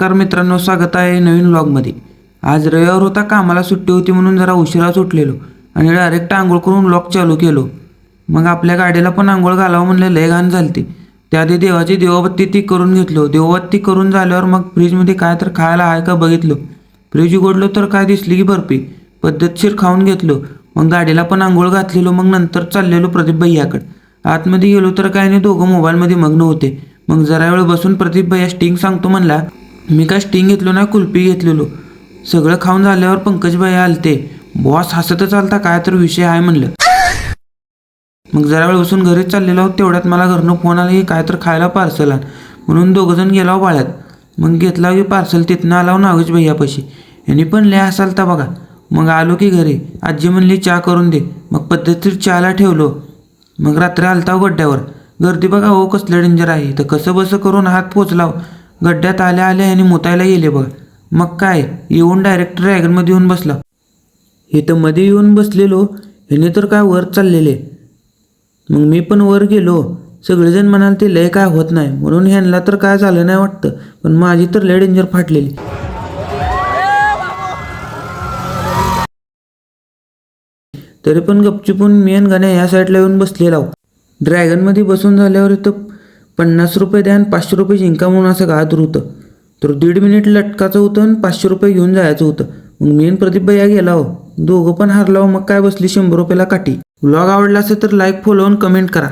नमस्कार मित्रांनो, स्वागत आहे नवीन व्लॉगमध्ये। आज रविवार होता, कामाला सुट्टी होती म्हणून जरा उशिराच उठलेलो आणि डायरेक्ट आंघोळ करून व्लॉग चालू केलो। मग आपल्या गाडीला पण आंघोळ घालावं म्हणलं, लय घाण झालती। त्याआधी देवाची दिवाबत्ती ती करून घेतलो। दिवाबत्ती करून झाल्यावर मग फ्रीजमध्ये काय तर खायला आहे का बघितलो। फ्रीज उघडलो तर काय दिसली की बर्फी। पद्धतशीर खाऊन घेतलो। मग गाडीला पण आंघोळ घातलेलो। मग नंतर चाललेलो प्रदीप भैयाकडे। आतमध्ये गेलो तर काय नाही, दोघं मोबाईलमध्ये मग्न होते। मग जरा वेळ बसून प्रदीप भैया स्टिंग सांगतो म्हणला। मी काय स्टिंग घेतलो नाही, कुल्फी घेतलेलो। सगळं खाऊन झाल्यावर पंकज भैया आलते। बॉस हसतच आलता, काय तर विषय आहे म्हणलं। मग जरा वेळ बसून घरीच चाललेलो, तेवढ्यात मला घरनं फोन आला की काय तर खायला पार्सल आण म्हणून दोघंजण गेलो बाळ्यात। मग घेतला की पार्सल, तिथनं आलो नागेश भैयापाशी। यांनी पण लय हसालता बघा। मग आलो की घरी, आजी म्हणली चहा करून दे। मग पद्धतशीर चहाला ठेवलो। मग रात्री आलता गड्ड्यावर। गर्दी बघा हो कसलं डेंजर आहे। तर कसं बसं करून हात पोचलाव, गड्ड्यात आल्या आल्या ह्याने मुतायला गेले बघा। मग काय येऊन डायरेक्ट ड्रॅगनमध्ये येऊन बसला। इथं मध्ये येऊन बसलेलो, ह्याने तर काय वर चाललेले। मग मी पण वर गेलो। सगळेजण म्हणाल ते लय काय होत नाही म्हणून, ह्यांना तर काय झालं नाही वाटतं, पण माझी तर लय डेंजर फाटलेली। तरी पण गपचूपून मी आणि गाण्या ह्या साईडला येऊन बसलेला। ड्रॅगनमध्ये बसून झाल्यावर इथं 50 रुपये द्या आणि 500 रुपये जिंका म्हणून असं गात होतं। तर 1.5 मिनिट लटकाचं होतं आणि 500 रुपये घेऊन जायचं होतं। मग मी आणि प्रदीप भैया गेला हो, दोघं पण हारलाव। मग काय बसली 100 रुपयाला काठी। व्लॉग आवडला असेल तर लाईक, फॉलो आणि कमेंट करा।